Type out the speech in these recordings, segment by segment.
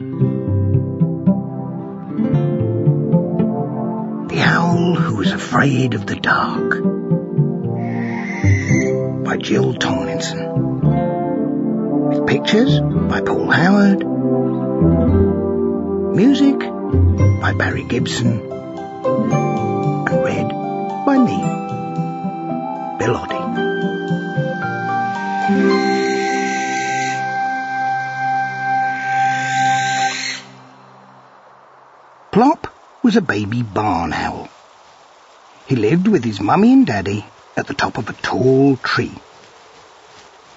The Owl Who Was Afraid of the Dark by Jill Tomlinson. With pictures by Paul Howard. Music by Barry Gibson. And read by me, Bill Oddie. Plop was a baby barn owl. He lived with his mummy and daddy at the top of a tall tree.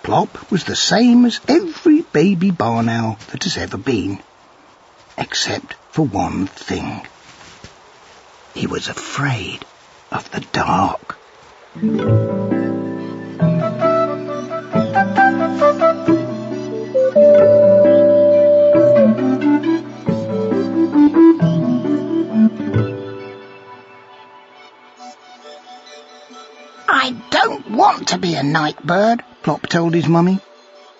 Plop was the same as every baby barn owl that has ever been, except for one thing. He was afraid of the dark. I don't want to be a night bird, Plop told his mummy.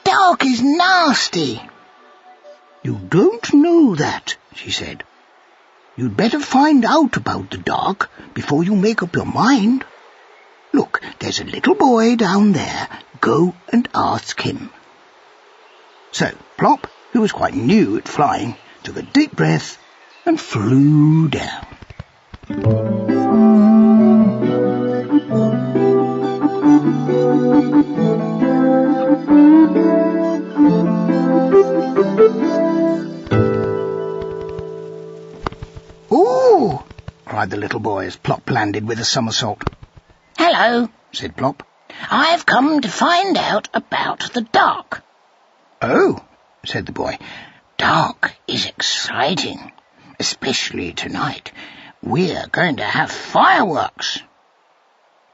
Dark is nasty. You don't know that, she said. You'd better find out about the dark before you make up your mind. Look, there's a little boy down there. Go and ask him. So Plop, who was quite new at flying, took a deep breath and flew down. Ooh! Cried the little boy as Plop landed with a somersault. Hello, Said Plop. I've come to find out about the dark. Oh, said the boy. Dark is exciting, especially tonight. We're going to have fireworks.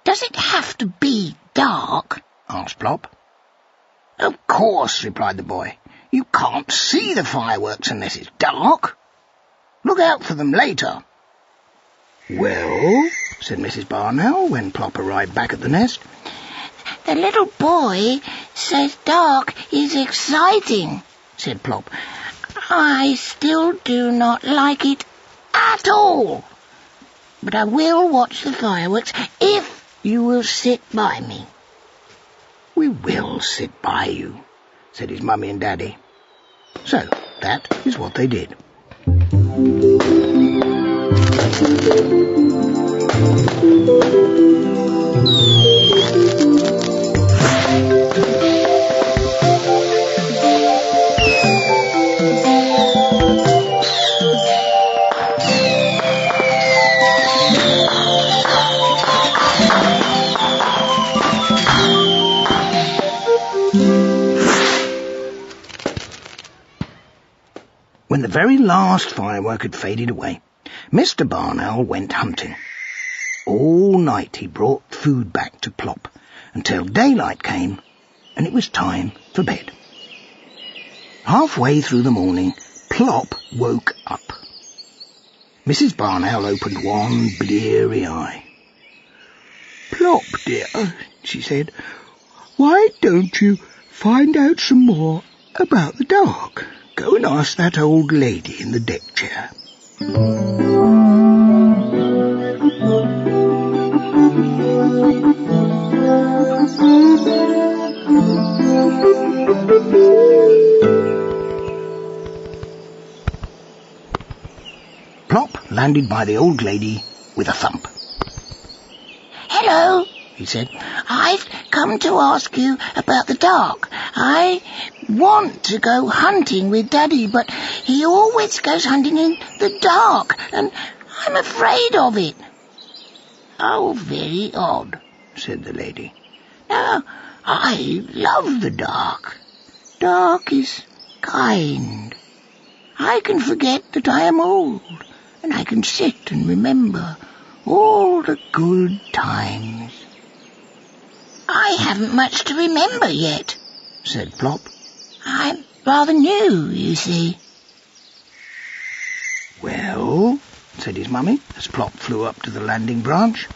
Does it have to be dark? Asked Plop. Of course, replied the boy. You can't see the fireworks unless it's dark. Look out for them later. Well, said Mrs. Barn Owl when Plop arrived back at the nest. The little boy says dark is exciting, said Plop. I still do not like it at all. But I will watch the fireworks if you will sit by me. We will sit by you, said his mummy and daddy. So that is what they did. When the very last firework had faded away, Mr. Barn Owl went hunting. All night he brought food back to Plop until daylight came and it was time for bed. Halfway through the morning, Plop woke up. Mrs. Barn Owl opened one bleary eye. "Plop, dear," she said, "why don't you find out some more about the dark? Go and ask that old lady in the deck chair." Plop landed by the old lady with a thump. Hello, he said. I've come to ask you about the dark. I want to go hunting with Daddy, but he always goes hunting in the dark, and I'm afraid of it. Oh, very odd, said the lady. Now, I love the dark. Dark is kind. I can forget that I am old, and I can sit and remember all the good times. I haven't much to remember yet, said Plop. I'm rather new, you see. Well, said his mummy, as Plop flew up to the landing branch.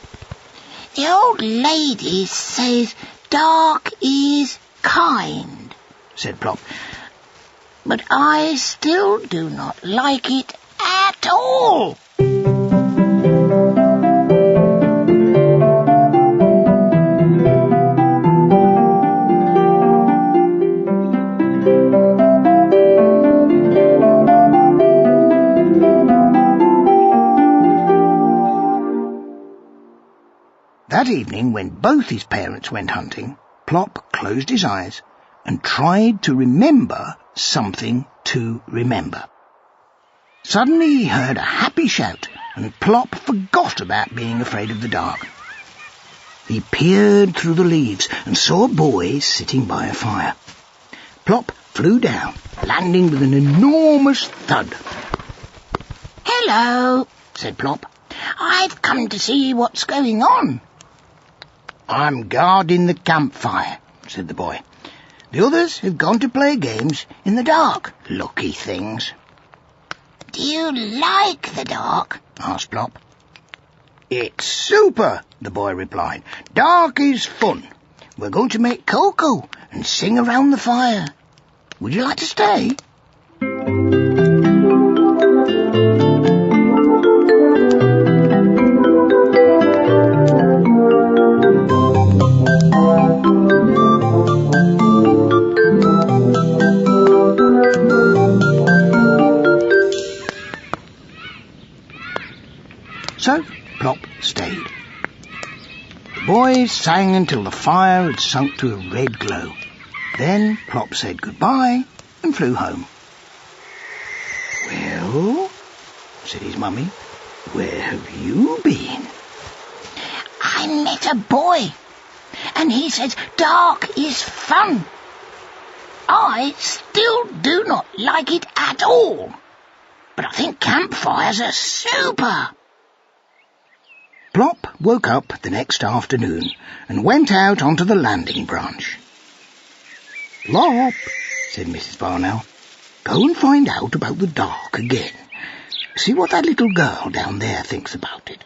The old lady says dark is kind, said Plop. but I still do not like it at all. That evening, when both his parents went hunting, Plop closed his eyes and tried to remember something to remember. Suddenly he heard a happy shout, and Plop forgot about being afraid of the dark. He peered through the leaves and saw a boy sitting by a fire. Plop flew down, landing with an enormous thud. "Hello," said Plop. "I've come to see what's going on." "I'm guarding the campfire," said the boy. "The others have gone to play games in the dark. Lucky things." "Do you like the dark?" asked Plop. "It's super," the boy replied. "Dark is fun. We're going to make cocoa and sing around the fire. Would you like to stay?" So Plop stayed. The boys sang until the fire had sunk to a red glow. Then Plop said goodbye and flew home. "Well," said his mummy, "where have you been?" "I met a boy, and he says dark is fun. I still do not like it at all, but I think campfires are super." Plop woke up the next afternoon and went out onto the landing branch. "Plop," said Mrs. Barn Owl, "go and find out about the dark again. See what that little girl down there thinks about it."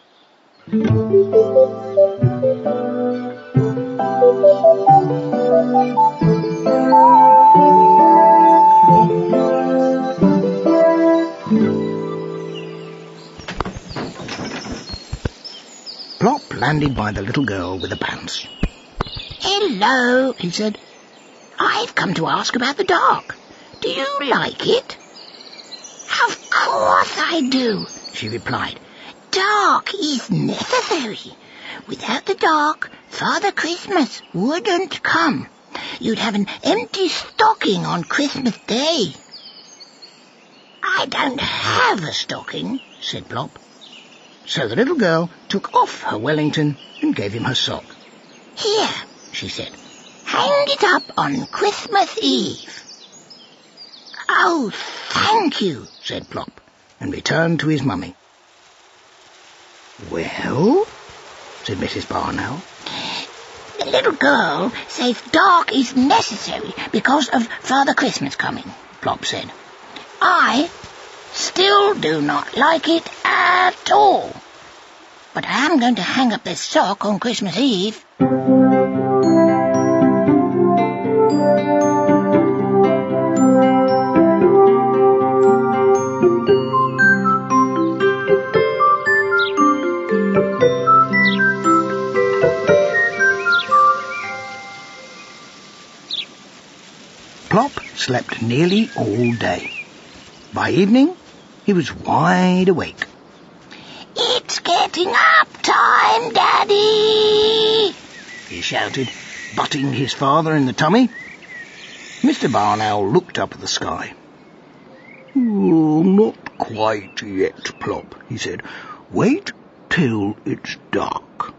Plop landed by the little girl with a bounce. "Hello," he said. "I've come to ask about the dark. Do you like it?" "Of course I do," she replied. "Dark is necessary. Without the dark, Father Christmas wouldn't come. You'd have an empty stocking on Christmas Day." "I don't have a stocking," said Plop. So the little girl took off her Wellington and gave him her sock. "Here," she said. "Hang it up on Christmas Eve." "Oh, thank you," said Plop, and returned to his mummy. "Well," said Mrs. Barn Owl. "The little girl says dark is necessary because of Father Christmas coming," Plop said. "I still do not like it at all, but I am going to hang up this sock on Christmas Eve." Plop slept nearly all day. By evening, he was wide awake. "It's getting up time, Daddy!" he shouted, butting his father in the tummy. Mr. Barn Owl looked up at the sky. "Oh, not quite yet, Plop," he said. "Wait till it's dark."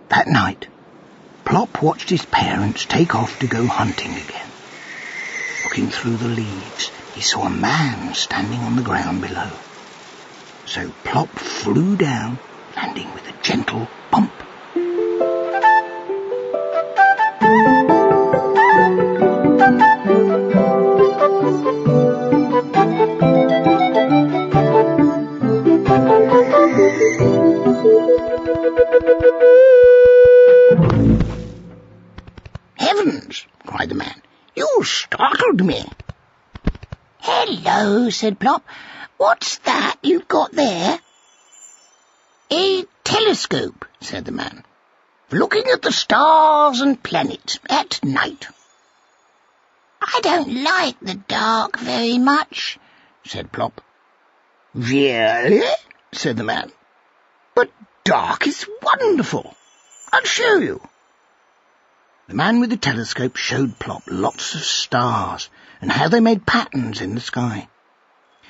That night, Plop watched his parents take off to go hunting again. Looking through the leaves, he saw a man standing on the ground below. So Plop flew down, landing with a gentle bump. "Heavens!" cried the man. "You startled me." Hello, said Plop. What's that you've got there? A telescope, said the man, for looking at the stars and planets at night. I don't like the dark very much, said Plop. Really? Said the man. But dark is wonderful. I'll show you. The man with the telescope showed Plop lots of stars and how they made patterns in the sky.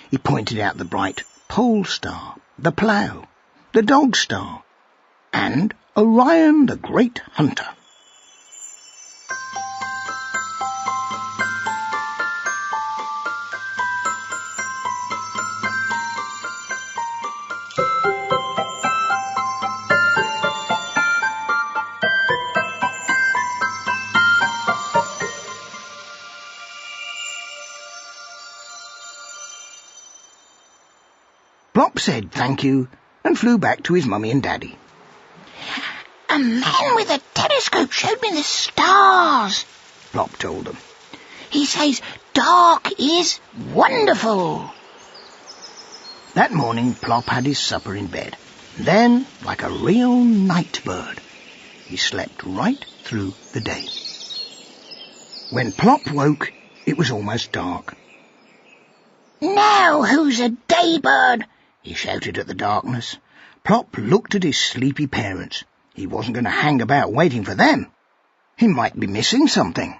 He pointed out the bright pole star, the plough, the dog star, and Orion the great hunter. Plop said thank you and flew back to his mummy and daddy. A man with a telescope showed me the stars, Plop told them. He says dark is wonderful. That morning Plop had his supper in bed. Then, like a real night bird, he slept right through the day. When Plop woke, it was almost dark. Now who's a daybird? He shouted at the darkness. Plop looked at his sleepy parents. He wasn't going to hang about waiting for them. He might be missing something.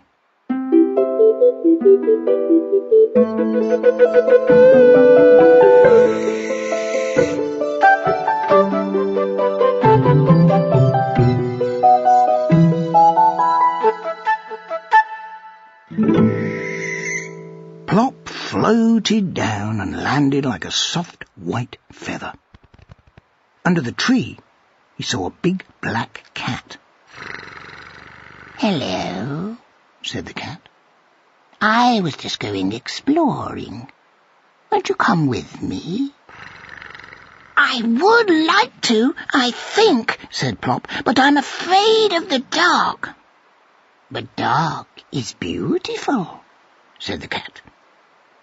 Plop floated down and landed like a soft white feather. Under the tree, he saw a big black cat. Hello, said the cat. I was just going exploring. Won't you come with me? I would like to, I think, said Plop, but I'm afraid of the dark. But dark is beautiful, said the cat.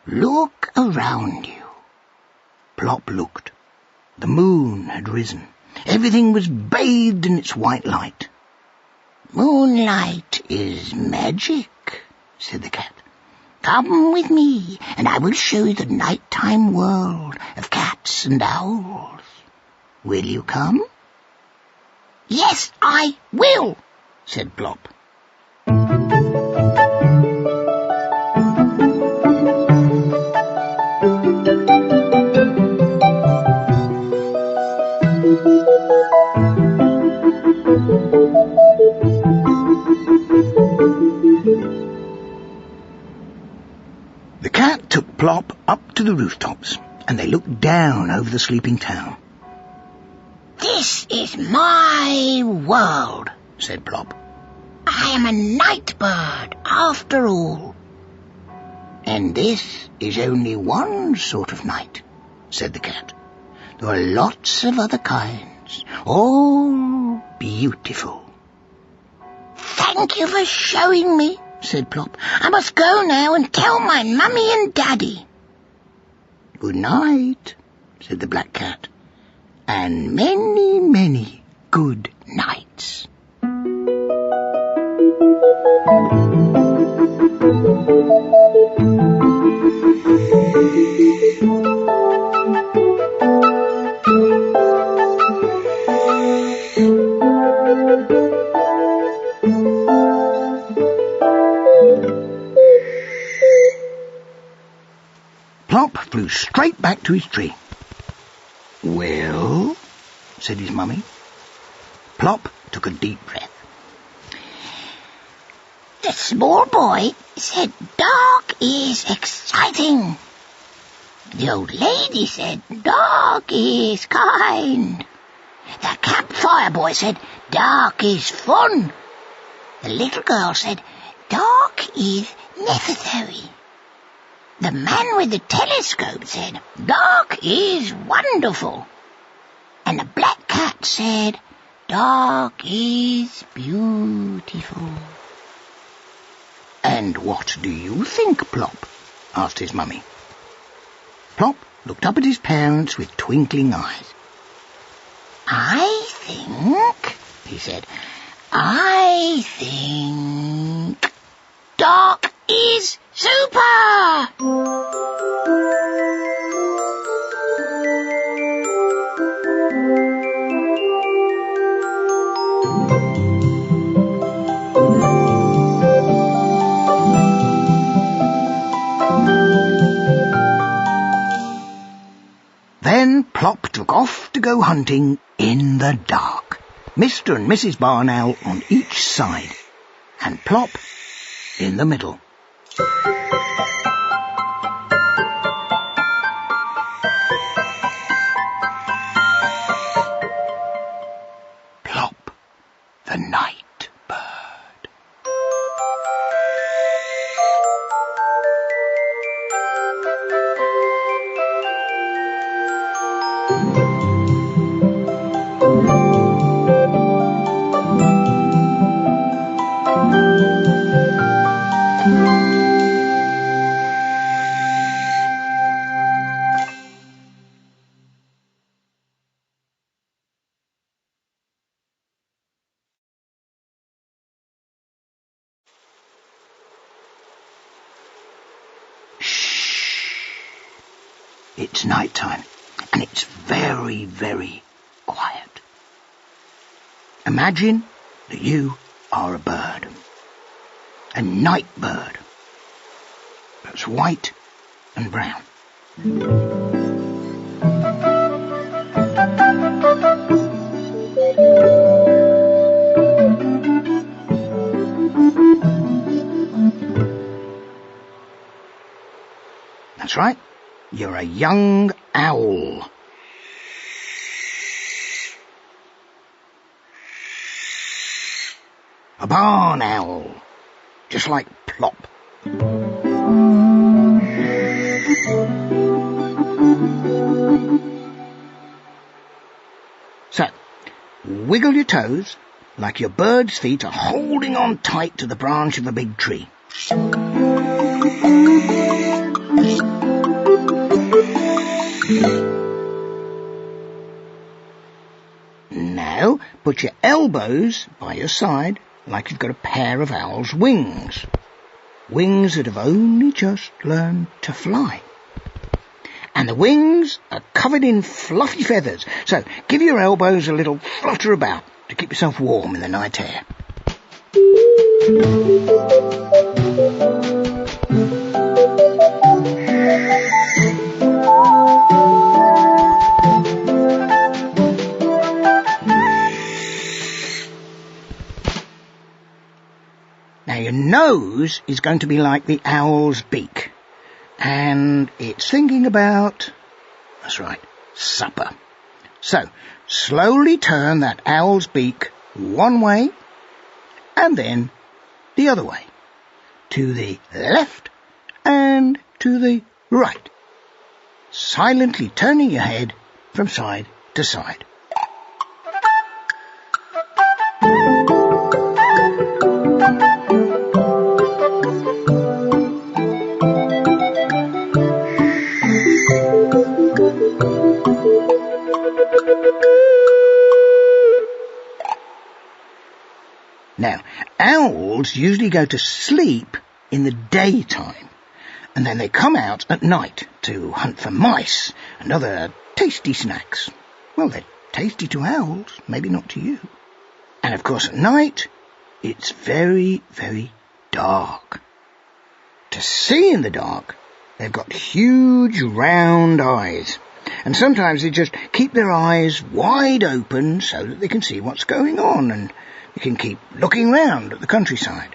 Look around you. Plop looked. The moon had risen. Everything was bathed in its white light. Moonlight is magic, said the cat. Come with me, and I will show you the nighttime world of cats and owls. Will you come? Yes, I will, said Plop. The cat took Plop up to the rooftops, and they looked down over the sleeping town. This is my world, said Plop. I am a night bird, after all. And this is only one sort of night, said the cat. There are lots of other kinds, all beautiful. Thank you for showing me, said Plop. I must go now and tell my mummy and daddy. Good night, said the black cat, and many, many good nights. Plop flew straight back to his tree. Well, said his mummy. Plop took a deep breath. The small boy said dark is exciting. The old lady said dark is kind. The campfire boy said dark is fun. The little girl said dark is necessary. The man with the telescope said, dark is wonderful. And the black cat said, dark is beautiful. And what do you think, Plop? Asked his mummy. Plop looked up at his parents with twinkling eyes. I think, he said, I think dark is super! Then Plop took off to go hunting in the dark. Mr. and Mrs. Barn Owl on each side, and Plop in the middle. Plop, the night bird. It's night time, and it's very, very quiet. Imagine that you are a bird, a night bird that's white and brown. That's right. You're a young owl. A barn owl, just like Plop. So, wiggle your toes like your bird's feet are holding on tight to the branch of a big tree. Now, put your elbows by your side like you've got a pair of owl's wings. Wings that have only just learned to fly. And the wings are covered in fluffy feathers, so give your elbows a little flutter about to keep yourself warm in the night air. Now your nose is going to be like the owl's beak, and it's thinking about, that's right, supper. So, slowly turn that owl's beak one way, and then the other way, to the left and to the right, silently turning your head from side to side. Now, owls usually go to sleep in the daytime, and then they come out at night to hunt for mice and other tasty snacks. Well, they're tasty to owls, maybe not to you. And of course at night, it's very, very dark. To see in the dark, they've got huge round eyes, and sometimes they just keep their eyes wide open so that they can see what's going on, and you can keep looking round at the countryside.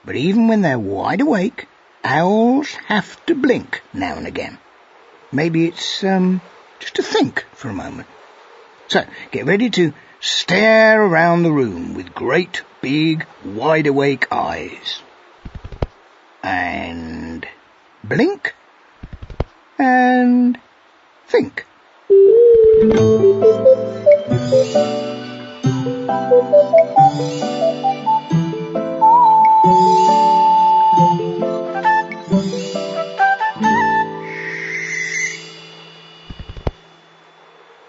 But even when they're wide awake, owls have to blink now and again. Maybe it's just to think for a moment. So, get ready to stare around the room with great, big, wide-awake eyes. And blink. And Think.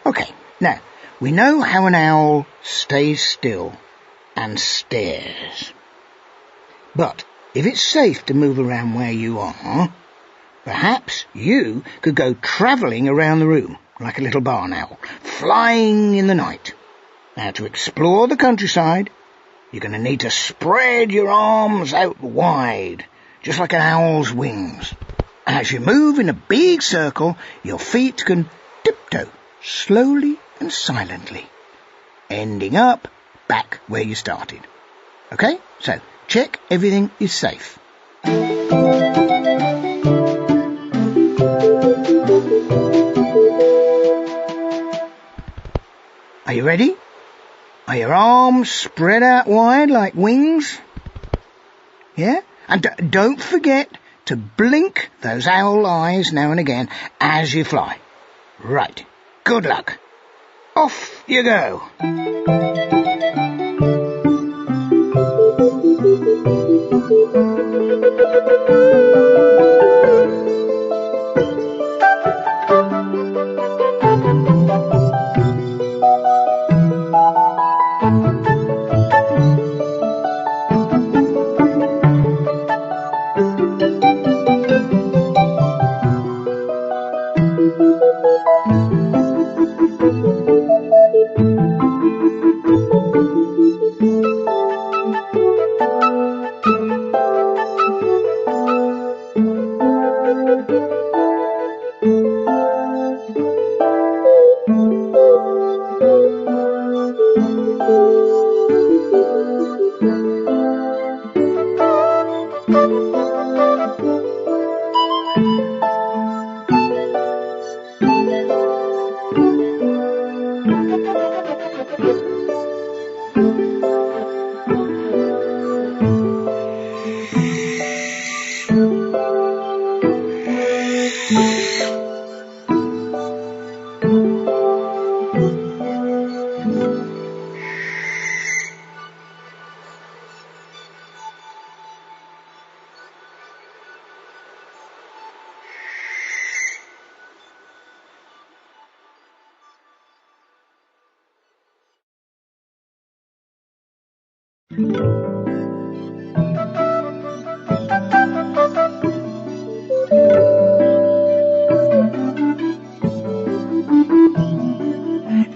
Okay, now, we know how an owl stays still and stares. But if it's safe to move around where you are, perhaps you could go travelling around the room like a little barn owl, flying in the night. Now, to explore the countryside, you're going to need to spread your arms out wide, just like an owl's wings. And as you move in a big circle, your feet can tiptoe slowly and silently, ending up back where you started. Okay, so check everything is safe. Are you ready? Are your arms spread out wide like wings? Yeah? And don't forget to blink those owl eyes now and again as you fly. Right. Good luck. Off you go.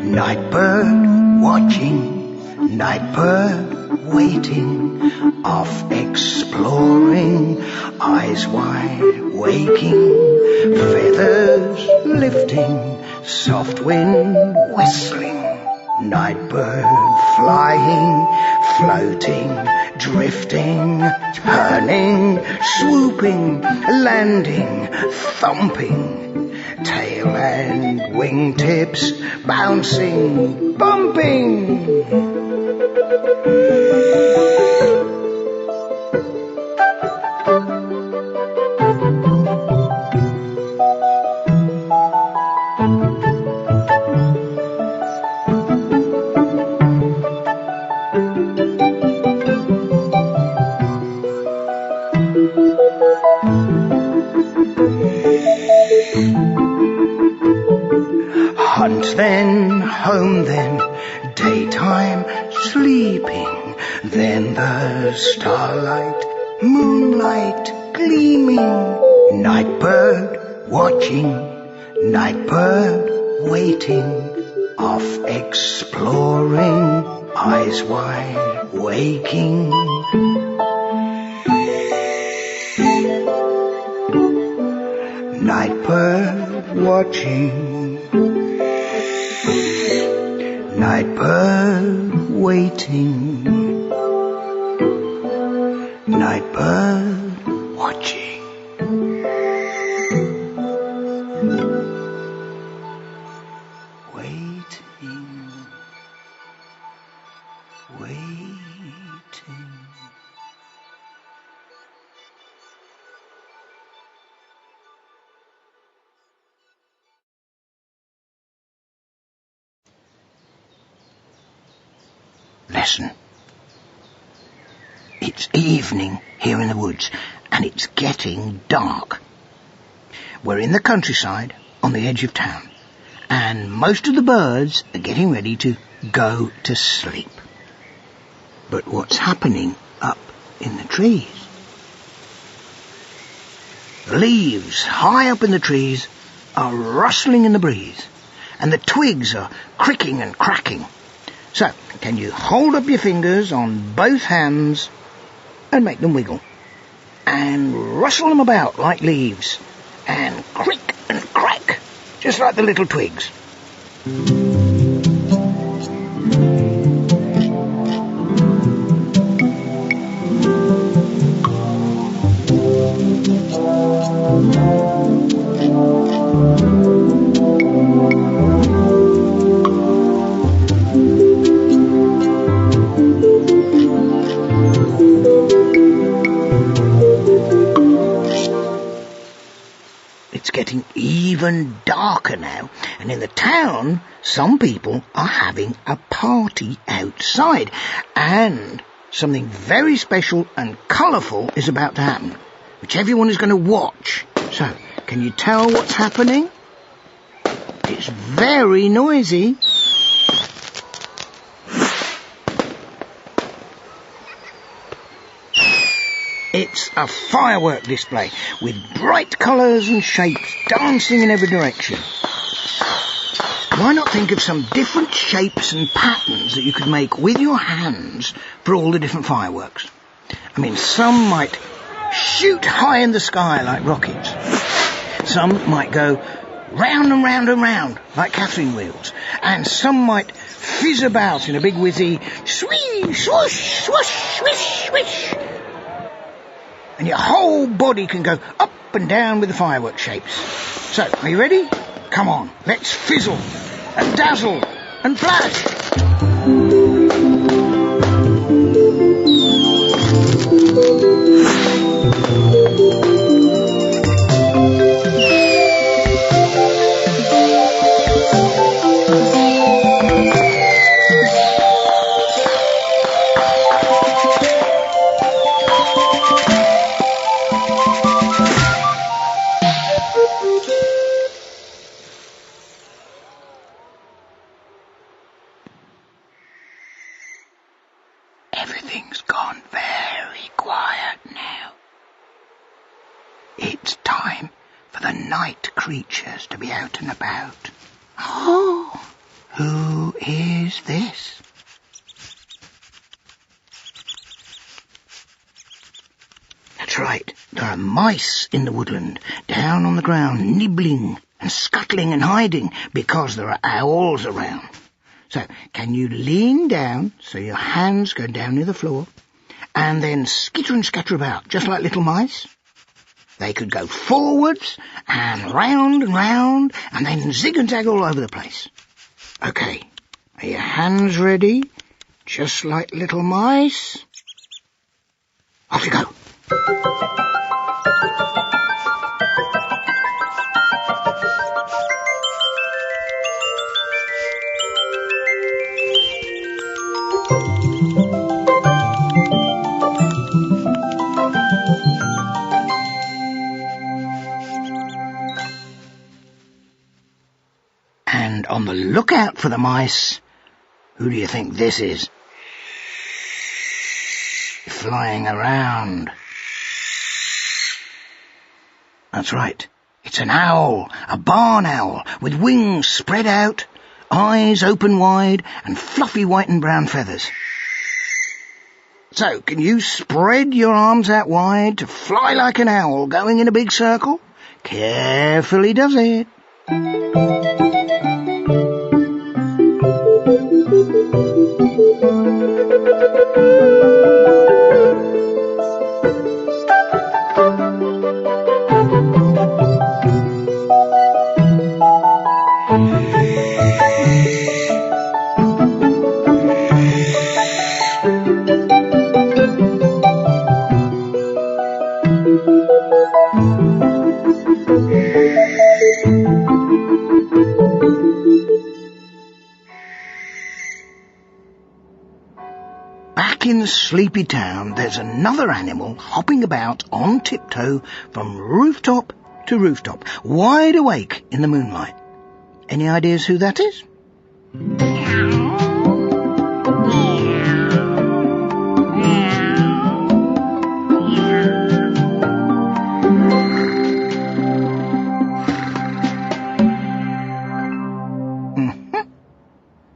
Night bird watching, night bird waiting, off exploring, eyes wide waking, feathers lifting, soft wind whistling, night bird flying, floating, drifting, turning, swooping, landing, thumping, tail and wingtips bouncing, bumping. Hunt then, home then, daytime sleeping, then the starlight, moonlight gleaming, night bird watching, night bird waiting, off exploring, eyes wide waking. Night bird watching, night bird waiting, night bird watching. Waiting, waiting. lesson. It's evening here in the woods, and it's getting dark. We're in the countryside on the edge of town, and most of the birds are getting ready to go to sleep. But what's happening up in the trees? Leaves high up in the trees are rustling in the breeze, and the twigs are cricking and cracking. So, can you hold up your fingers on both hands and make them wiggle? And rustle them about like leaves, and crick and crack, just like the little twigs. It's getting even darker now, and in the town, some people are having a party outside, and something very special and colourful is about to happen, which everyone is going to watch. So, can you tell what's happening? It's very noisy. It's a firework display with bright colours and shapes dancing in every direction. Why not think of some different shapes and patterns that you could make with your hands for all the different fireworks? I mean, some might shoot high in the sky like rockets. Some might go round and round and round like Catherine wheels. And some might fizz about in a big whizzy, swish, swoosh, swoosh, swish, swish. And your whole body can go up and down with the firework shapes. So, are you ready? Come on, let's fizzle and dazzle and flash. Everything's gone very quiet now. It's time for the night creatures to be out and about. Oh, who is this? That's right, there are mice in the woodland, down on the ground, nibbling and scuttling and hiding because there are owls around. So, can you lean down so your hands go down near the floor, and then skitter and scatter about, just like little mice? They could go forwards and round, and then zig and zag all over the place. Okay, are your hands ready? Just like little mice? Off you go. And on the lookout for the mice, who do you think this is? Flying around. That's right, it's an owl, a barn owl, with wings spread out, eyes open wide, and fluffy white and brown feathers. So, can you spread your arms out wide to fly like an owl going in a big circle? Carefully does it. in the sleepy town, there's another animal hopping about on tiptoe from rooftop to rooftop, wide awake in the moonlight. Any ideas who that is?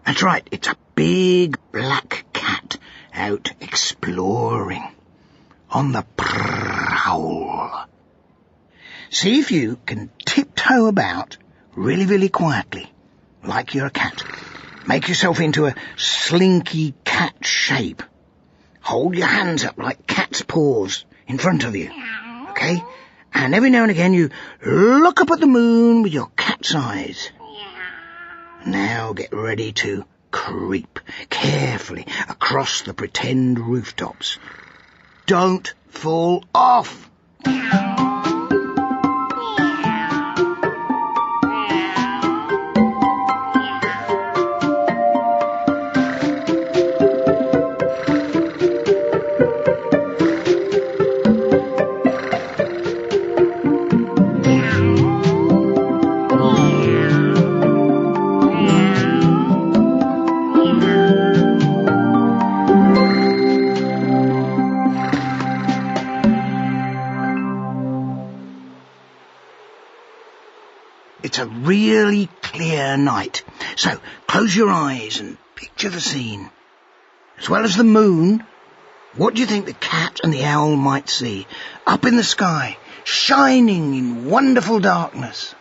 That's right, it's a big black cat out exploring on the prowl. See if you can tiptoe about really, really quietly, like you're a cat. Make yourself into a slinky cat shape. Hold your hands up like cat's paws in front of you, okay? And every now and again you look up at the moon with your cat's eyes. Now get ready to creep carefully across the pretend rooftops. Don't fall off. It's a really clear night, so close your eyes and picture the scene. As well as the moon, what do you think the cat and the owl might see up in the sky, shining in wonderful darkness?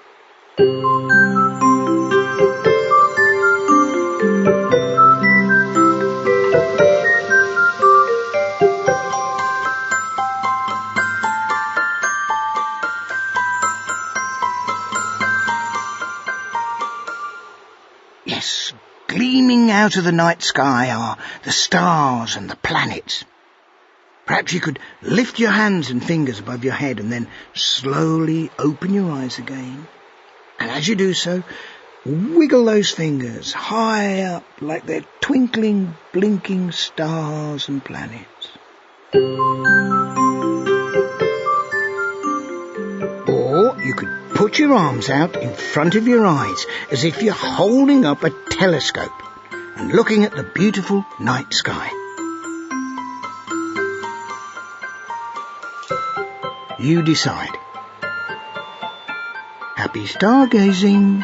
Yes, gleaming out of the night sky are the stars and the planets. Perhaps you could lift your hands and fingers above your head and then slowly open your eyes again. And as you do so, wiggle those fingers high up like they're twinkling, blinking stars and planets. Or you could put your arms out in front of your eyes as if you're holding up a telescope and looking at the beautiful night sky. You decide. Happy stargazing.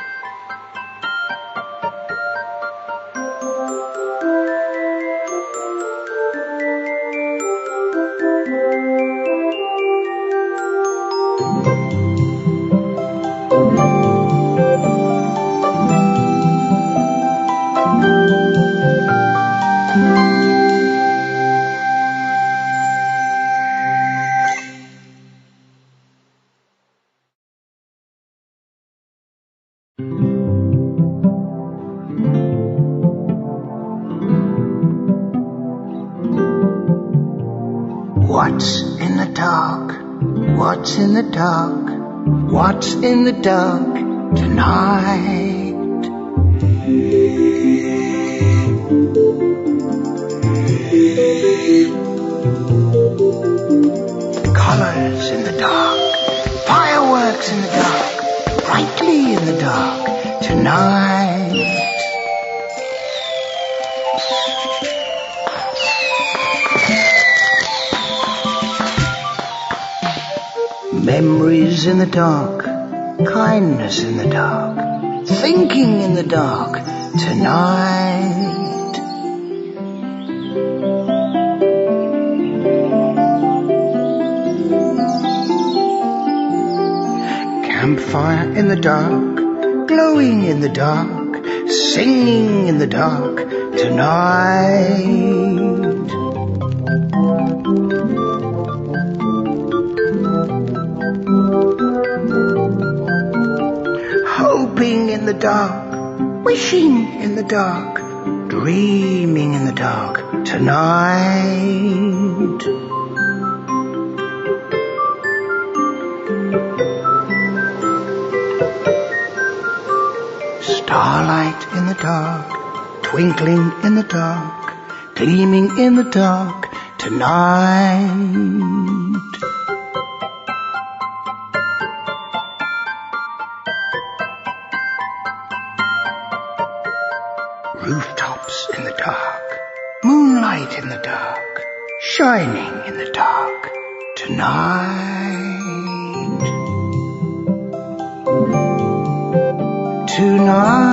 What's in the dark? What's in the dark? What's in the dark tonight? Colors in the dark, fireworks in the dark, brightly in the dark tonight. Memories in the dark, kindness in the dark, thinking in the dark tonight. Campfire in the dark, glowing in the dark, singing in the dark tonight. Hoping in the dark, wishing in the dark, dreaming in the dark tonight. Starlight in the dark, twinkling in the dark, gleaming in the dark tonight. Rooftops in the dark, moonlight in the dark, shining in the dark, tonight. Tonight.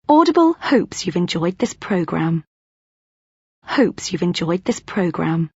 Audible hopes you've enjoyed this programme.